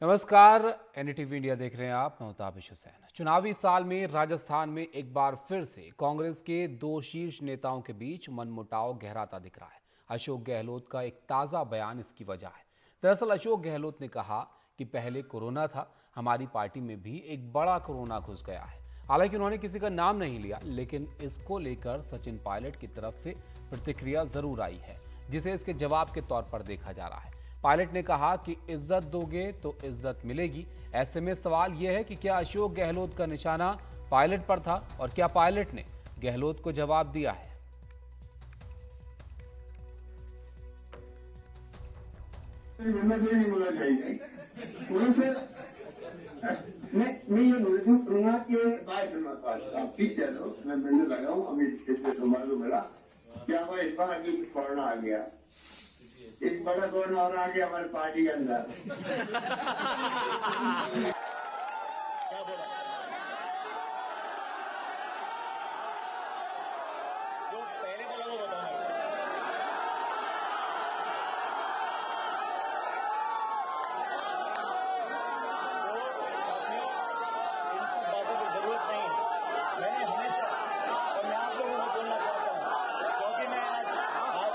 नमस्कार, NDTV India देख रहे हैं आप। मैं ताबिश हुसैन। चुनावी साल में राजस्थान में एक बार फिर से कांग्रेस के दो शीर्ष नेताओं के बीच मनमुटाव गहराता दिख रहा है। अशोक गहलोत का एक ताज़ा बयान इसकी वजह है। दरअसल अशोक गहलोत ने कहा कि पहले कोरोना था, हमारी पार्टी में भी एक बड़ा कोरोना घुस गया है। हालांकि उन्होंने किसी का नाम नहीं लिया, लेकिन इसको लेकर सचिन पायलट की तरफ से प्रतिक्रिया जरूर आई है, जिसे इसके जवाब के तौर पर देखा जा रहा है। पायलट ने कहा कि इज्जत दोगे तो इज्जत मिलेगी। ऐसे में सवाल यह है कि क्या अशोक गहलोत का निशाना पायलट पर था और क्या पायलट ने गहलोत को जवाब दिया है? नहीं बोला चाहिए। मैं ये बोलूंगा कि आप ठीक कह रहे हो, मैं मिलने लगा हूँ अभी पिछले सोमवार को मिला। क्या हुआ इस बार अभी कोरोना आ गया, एक बड़ा कोरोना और आ गया हमारी पार्टी के अंदर। क्या बोला? जो पहले बोला वो बताना। इन सब बातों की जरूरत नहीं है। मैंने हमेशा, और मैं आप लोगों को बोलना चाहता हूँ, क्योंकि मैं आज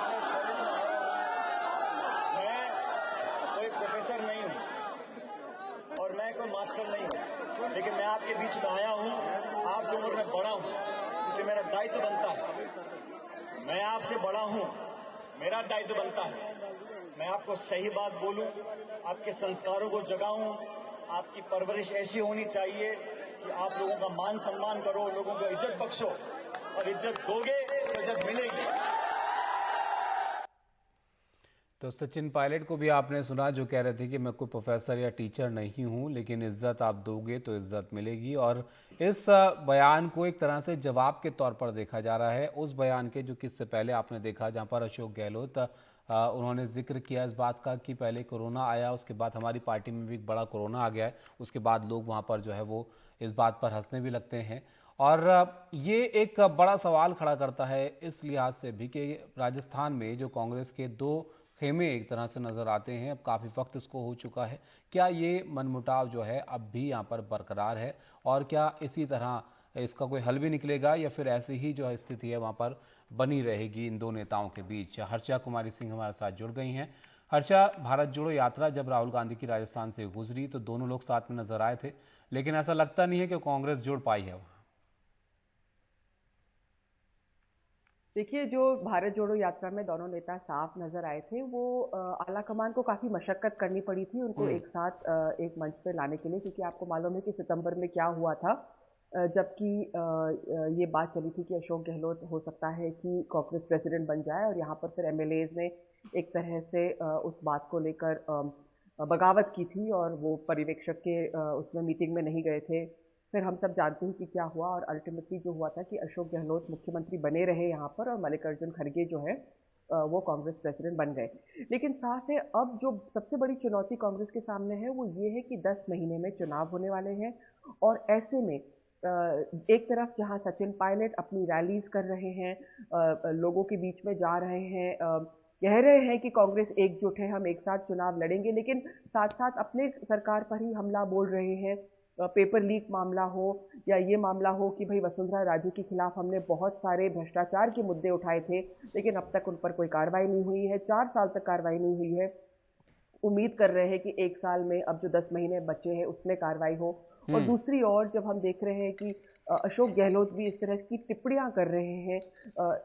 मैं इस कॉलेज में आया हूँ। मैं कोई प्रोफेसर नहीं हूँ और मैं कोई मास्टर नहीं हूँ, लेकिन मैं आपके बीच में आया हूँ। आपसे उम्र में बड़ा हूँ, इससे मेरा दायित्व बनता है। मैं आपसे बड़ा हूँ, मेरा दायित्व बनता है मैं आपको सही बात बोलूं, आपके संस्कारों को जगाऊं। आपकी परवरिश ऐसी होनी चाहिए कि आप लोगों का मान सम्मान करो, लोगों को इज्जत बख्शो, और इज्जत दोगे तो इज्जत मिलेगी। तो सचिन पायलट को भी आपने सुना, जो कह रहे थे कि मैं कोई प्रोफेसर या टीचर नहीं हूं, लेकिन इज्जत आप दोगे तो इज्जत मिलेगी। और इस बयान को एक तरह से जवाब के तौर पर देखा जा रहा है उस बयान के जो कि इससे पहले आपने देखा, जहां पर अशोक गहलोत उन्होंने जिक्र किया इस बात का कि पहले कोरोना आया, उसके बाद हमारी पार्टी में भी एक बड़ा कोरोना आ गया है। उसके बाद लोग वहाँ पर जो है वो इस बात पर हंसने भी लगते हैं। और ये एक बड़ा सवाल खड़ा करता है इस लिहाज से भी कि राजस्थान में जो कांग्रेस के दो खेमे एक तरह से नजर आते हैं, अब काफ़ी वक्त इसको हो चुका है। क्या ये मनमुटाव जो है अब भी यहाँ पर बरकरार है और क्या इसी तरह इसका कोई हल भी निकलेगा या फिर ऐसी ही जो स्थिति है वहाँ पर बनी रहेगी इन दो नेताओं के बीच? हर्षा कुमारी सिंह हमारे साथ जुड़ गई हैं। हर्षा, भारत जोड़ो यात्रा जब राहुल गांधी की राजस्थान से गुजरी तो दोनों लोग साथ में नजर आए थे, लेकिन ऐसा लगता नहीं है कि कांग्रेस जुड़ पाई है वहाँ। देखिए, जो भारत जोड़ो यात्रा में दोनों नेता साफ नजर आए थे, वो आला कमान को काफी मशक्कत करनी पड़ी थी उनको एक साथ एक मंच पे लाने के लिए, क्योंकि आपको मालूम है कि सितंबर में क्या हुआ था। जबकि ये बात चली थी कि अशोक गहलोत हो सकता है कि कांग्रेस प्रेसिडेंट बन जाए, और यहाँ पर फिर एमएलएज ने एक तरह से उस बात को लेकर बगावत की थी और वो पर्यवेक्षक के उसमें मीटिंग में नहीं गए थे। फिर हम सब जानते हैं कि क्या हुआ, और अल्टीमेटली जो हुआ था कि अशोक गहलोत मुख्यमंत्री बने रहे यहाँ पर, और मल्लिकार्जुन खड़गे जो है वो कांग्रेस प्रेसिडेंट बन गए। लेकिन साथ है, अब जो सबसे बड़ी चुनौती कांग्रेस के सामने है वो ये है कि 10 महीने में चुनाव होने वाले हैं, और ऐसे में एक तरफ जहां सचिन पायलट अपनी रैलीज कर रहे हैं, लोगों के बीच में जा रहे हैं, कह रहे हैं कि कांग्रेस एकजुट है, हम एक साथ चुनाव लड़ेंगे, लेकिन साथ साथ अपने सरकार पर ही हमला बोल रहे हैं। पेपर लीक मामला हो या ये मामला हो कि भाई वसुंधरा राजे के खिलाफ हमने बहुत सारे भ्रष्टाचार के मुद्दे उठाए थे, लेकिन अब तक उन पर कोई कार्रवाई नहीं हुई है, 4 साल तक कार्रवाई नहीं हुई है। उम्मीद कर रहे हैं कि 1 साल में, अब जो 10 महीने बचे हैं उसमें कार्रवाई हो। और दूसरी ओर जब हम देख रहे हैं कि अशोक गहलोत भी इस तरह की टिप्पणियां कर रहे हैं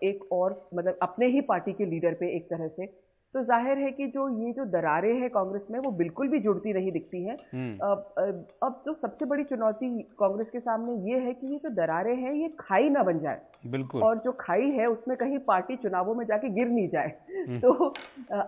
एक और मतलब अपने ही पार्टी के लीडर पे एक तरह से, तो जाहिर है कि जो दरारें हैं कांग्रेस में वो बिल्कुल भी जुड़ती नहीं दिखती हैं। अब जो सबसे बड़ी चुनौती कांग्रेस के सामने ये है कि ये जो दरारें हैं ये खाई ना बन जाए, बिल्कुल, और जो खाई है उसमें कहीं पार्टी चुनावों में जाके गिर नहीं जाए। तो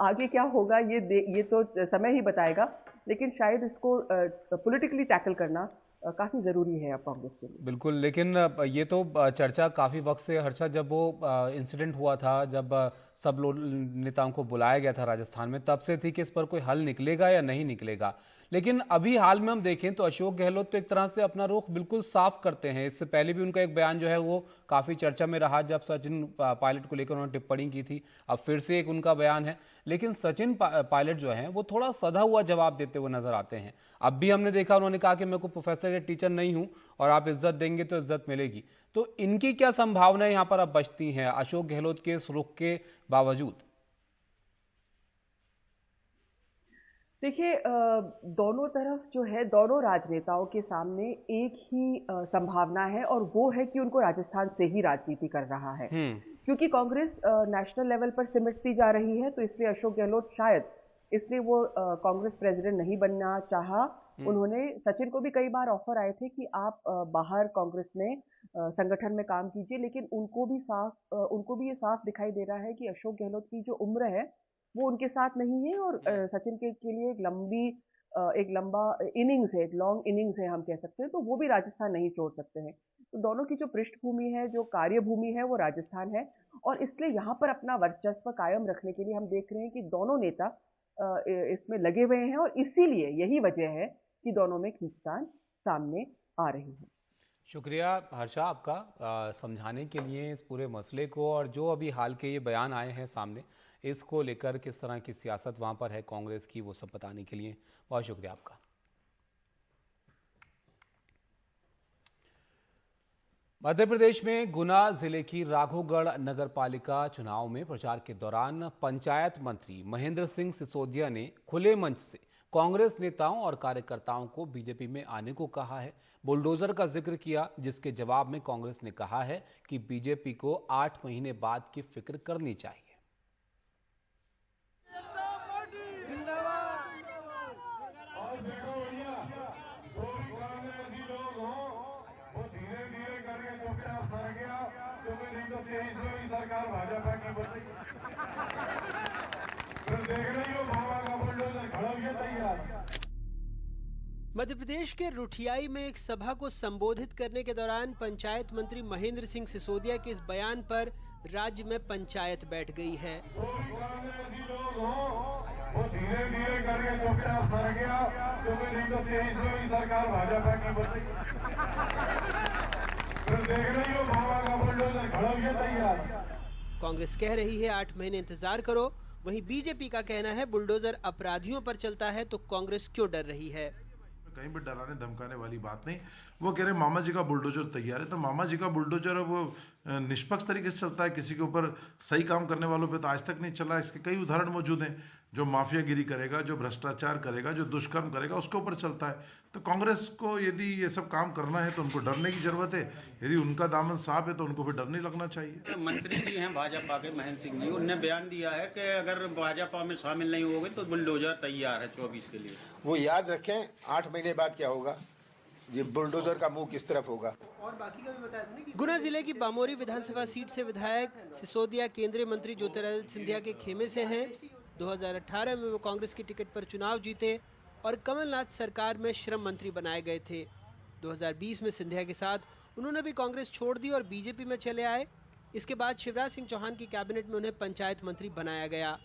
आगे क्या होगा ये तो समय ही बताएगा, लेकिन शायद इसको पॉलिटिकली टैकल करना काफी जरूरी है अब कांग्रेस के लिए। बिल्कुल। लेकिन ये तो चर्चा काफ़ी वक्त से, हर्षा, जब वो इंसिडेंट हुआ था, जब सब लोग नेताओं को बुलाया गया था राजस्थान में, तब से थी कि इस पर कोई हल निकलेगा या नहीं निकलेगा। लेकिन अभी हाल में हम देखें तो अशोक गहलोत तो एक तरह से अपना रुख बिल्कुल साफ करते हैं। इससे पहले भी उनका एक बयान जो है वो काफ़ी चर्चा में रहा, जब सचिन पायलट को लेकर उन्होंने टिप्पणी की थी। अब फिर से एक उनका बयान है, लेकिन सचिन पायलट जो है वो थोड़ा सधा हुआ जवाब देते हुए नजर आते हैं। अब भी हमने देखा, उन्होंने कहा कि मैं कोई प्रोफेसर या टीचर नहीं हूं और आप इज्जत देंगे तो इज्जत मिलेगी। तो इनकी क्या संभावनाएं यहां पर अब बचती हैं अशोक गहलोत के इस रुख के बावजूद? देखिए, दोनों तरफ जो है, दोनों राजनेताओं के सामने एक ही संभावना है, और वो है कि उनको राजस्थान से ही राजनीति कर रहा है। क्योंकि कांग्रेस नेशनल लेवल पर सिमटती जा रही है, तो इसलिए अशोक गहलोत शायद इसलिए वो कांग्रेस प्रेसिडेंट नहीं बनना चाहा। उन्होंने, सचिन को भी कई बार ऑफर आए थे कि आप बाहर कांग्रेस में संगठन में काम कीजिए, लेकिन उनको भी ये साफ दिखाई दे रहा है कि अशोक गहलोत की जो उम्र है वो उनके साथ नहीं है, और सचिन के लिए एक लंबा इनिंग्स है, एक लॉन्ग इनिंग्स है हम कह सकते हैं, तो वो भी राजस्थान नहीं छोड़ सकते हैं। तो दोनों की जो पृष्ठभूमि है, जो कार्यभूमि है, वो राजस्थान है, और इसलिए यहाँ पर अपना वर्चस्व कायम रखने के लिए हम देख रहे हैं कि दोनों नेता इसमें लगे हुए हैं, और इसीलिए यही वजह है कि दोनों में खींचतान सामने आ रही है। शुक्रिया हर्षा आपका समझाने के लिए इस पूरे मसले को, और जो अभी हाल के ये बयान आए हैं सामने, इसको लेकर किस तरह की सियासत वहां पर है कांग्रेस की, वो सब बताने के लिए बहुत शुक्रिया आपका। मध्य प्रदेश में गुना जिले की राघोगढ़ नगर पालिका चुनाव में प्रचार के दौरान पंचायत मंत्री महेंद्र सिंह सिसोदिया ने खुले मंच से कांग्रेस नेताओं और कार्यकर्ताओं को बीजेपी में आने को कहा है। बुलडोजर का जिक्र किया, जिसके जवाब में कांग्रेस ने कहा है कि बीजेपी को 8 महीने बाद की फिक्र करनी चाहिए। सरकार भाजपा की मध्य प्रदेश के रुठियाई में एक सभा को संबोधित करने के दौरान पंचायत मंत्री महेंद्र सिंह सिसोदिया के इस बयान पर राज्य में पंचायत बैठ गई है। वो धीरे धीरे करके चुपचाप सर गया, क्योंकि नहीं तो 23 में सरकार भाजपा की कांग्रेस कह रही है 8 महीने इंतजार करो, वहीं बीजेपी का कहना है बुलडोजर अपराधियों पर चलता है तो कांग्रेस क्यों डर रही है। कहीं भी डराने धमकाने वाली बात नहीं। वो कह रहे मामा जी का बुलडोजर तैयार है, तो मामा जी का बुलडोजर वो निष्पक्ष तरीके से चलता है, किसी के ऊपर सही काम करने वालों पे तो आज तक नहीं चला। इसके कई उदाहरण मौजूद हैं। जो माफियागिरी करेगा, जो भ्रष्टाचार करेगा, जो दुष्कर्म करेगा, उसके ऊपर चलता है। तो कांग्रेस को यदि ये सब काम करना है तो उनको डरने की जरूरत है। यदि उनका दामन साफ है तो उनको फिर डर नहीं लगना चाहिए। मंत्री जी हैं भाजपा के महेंद्र सिंह जी, उन्होंने बयान दिया है कि अगर भाजपा में शामिल नहीं होगे तो बुलडोजर तैयार है 24 के लिए। वो याद रखें 8 महीने बाद क्या होगा, ये बुलडोजर का मुंह किस तरफ होगा। और बाकी का भी बताया था। गुना जिले की बामोरी विधानसभा सीट से विधायक सिसोदिया केंद्रीय मंत्री ज्योतिरादित्य सिंधिया के खेमे से हैं। 2018 में वो कांग्रेस की टिकट पर चुनाव जीते और कमलनाथ सरकार में श्रम मंत्री बनाए गए थे। 2020 में सिंधिया के साथ उन्होंने भी कांग्रेस छोड़ दी और बीजेपी में चले आए। इसके बाद शिवराज सिंह चौहान की कैबिनेट में उन्हें पंचायत मंत्री बनाया गया।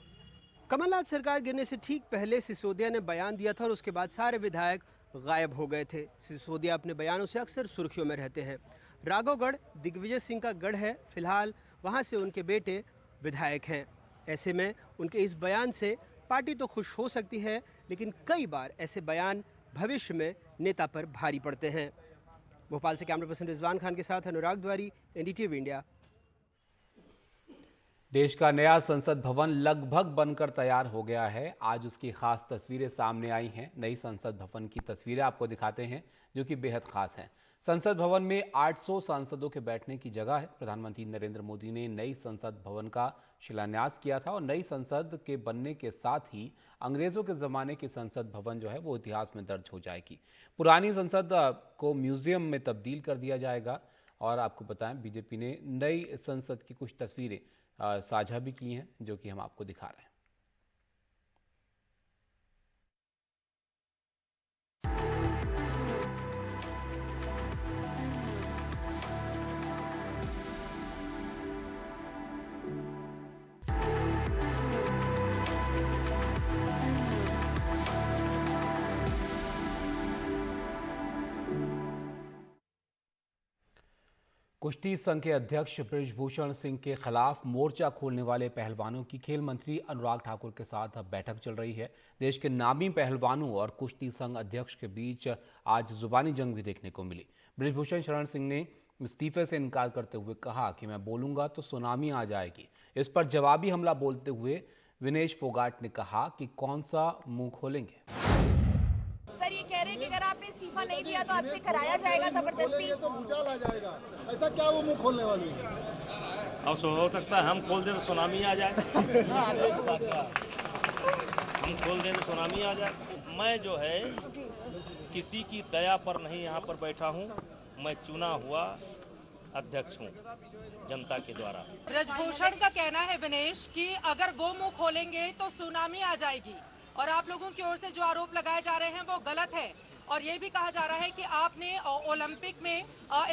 कमलनाथ सरकार गिरने से ठीक पहले सिसोदिया ने बयान दिया था और उसके बाद सारे विधायक गायब हो गए थे। सिसोदिया अपने बयानों से अक्सर सुर्खियों में रहते हैं। राघोगढ़ दिग्विजय सिंह का गढ़ है, फिलहाल वहां से उनके बेटे विधायक हैं। ऐसे में उनके इस बयान से पार्टी तो खुश हो सकती है, लेकिन कई बार ऐसे बयान भविष्य में नेता पर भारी पड़ते हैं। भोपाल से कैमरा पर्सन रिजवान खान के साथ अनुराग द्वारी, एनडीटीवी इंडिया। देश का नया संसद भवन लगभग बनकर तैयार हो गया है। आज उसकी खास तस्वीरें सामने आई हैं। नई संसद भवन की तस्वीरें आपको दिखाते हैं जो कि बेहद खास हैं। संसद भवन में 800 सांसदों के बैठने की जगह है। प्रधानमंत्री नरेंद्र मोदी ने नई संसद भवन का शिलान्यास किया था और नई संसद के बनने के साथ ही अंग्रेजों के ज़माने की संसद भवन जो है वो इतिहास में दर्ज हो जाएगी। पुरानी संसद को म्यूजियम में तब्दील कर दिया जाएगा। और आपको बताएं, बीजेपी ने नई संसद की कुछ तस्वीरें साझा भी की हैं जो कि हम आपको दिखा रहे हैं। कुश्ती संघ के अध्यक्ष बृजभूषण सिंह के खिलाफ मोर्चा खोलने वाले पहलवानों की खेल मंत्री अनुराग ठाकुर के साथ अब बैठक चल रही है। देश के नामी पहलवानों और कुश्ती संघ अध्यक्ष के बीच आज जुबानी जंग भी देखने को मिली। बृजभूषण शरण सिंह ने इस्तीफे से इनकार करते हुए कहा कि मैं बोलूंगा तो सुनामी आ जाएगी। इस पर जवाबी हमला बोलते हुए विनेश फोगाट ने कहा कि कौन सा मुंह खोलेंगे। सर ये कह रहे हैं कि अगर आपने इस्तीफा नहीं दिया तो आपसे कराया जाएगा जबरदस्ती, तो भूचाल आ जाएगा। ऐसा क्या वो मुंह खोलने वाली है? अब हो सकता है हम खोल दें तो सुनामी आ जाए। हम खोल दें तो सुनामी आ जाए। मैं जो है किसी की दया पर नहीं यहाँ पर बैठा हूँ। मैं चुना हुआ अध्यक्ष हूँ जनता के द्वारा। बृजभूषण का कहना है विनेश कि अगर वो मुंह खोलेंगे तो सुनामी आ जाएगी और आप लोगों की ओर से जो आरोप लगाए जा रहे हैं वो गलत है। और ये भी कहा जा रहा है कि आपने ओलंपिक में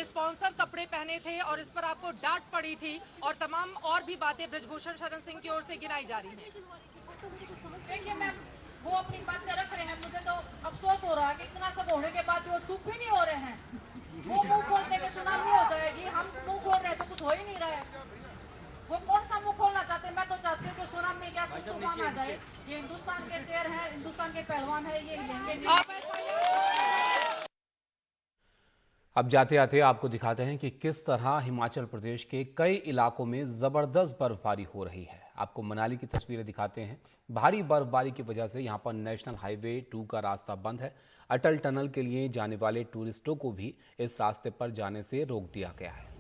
स्पॉन्सर कपड़े पहने थे और इस पर आपको डांट पड़ी थी और तमाम और भी बातें बृजभूषण शरण सिंह की ओर से गिनाई जा रही है। देखिए मैम, वो अपनी बातें रख रहे हैं, मुझे तो अफसोस हो रहा है कि इतना सब होने के बाद वो चुप भी नहीं हो रहे हैं। वो मुंह खोलते कि सुनामी हो जाएगी, हम मुंह खोल रहे हैं तो कुछ हो ही नहीं रहा है। वो कौन सा मुंह खोलना चाहते हैं? मैं तो चाहती हूँ कि सुनामी क्या कुछ तूफान आ जाए। ये हिंदुस्तान के शेर हैं, हिंदुस्तान के पहलवान हैं, ये लेंगे। अब जाते आते आपको दिखाते हैं कि किस तरह हिमाचल प्रदेश के कई इलाकों में जबरदस्त बर्फबारी हो रही है। आपको मनाली की तस्वीरें दिखाते हैं। भारी बर्फबारी की वजह से यहां पर नेशनल हाईवे 2 का रास्ता बंद है। अटल टनल के लिए जाने वाले टूरिस्टों को भी इस रास्ते पर जाने से रोक दिया गया है।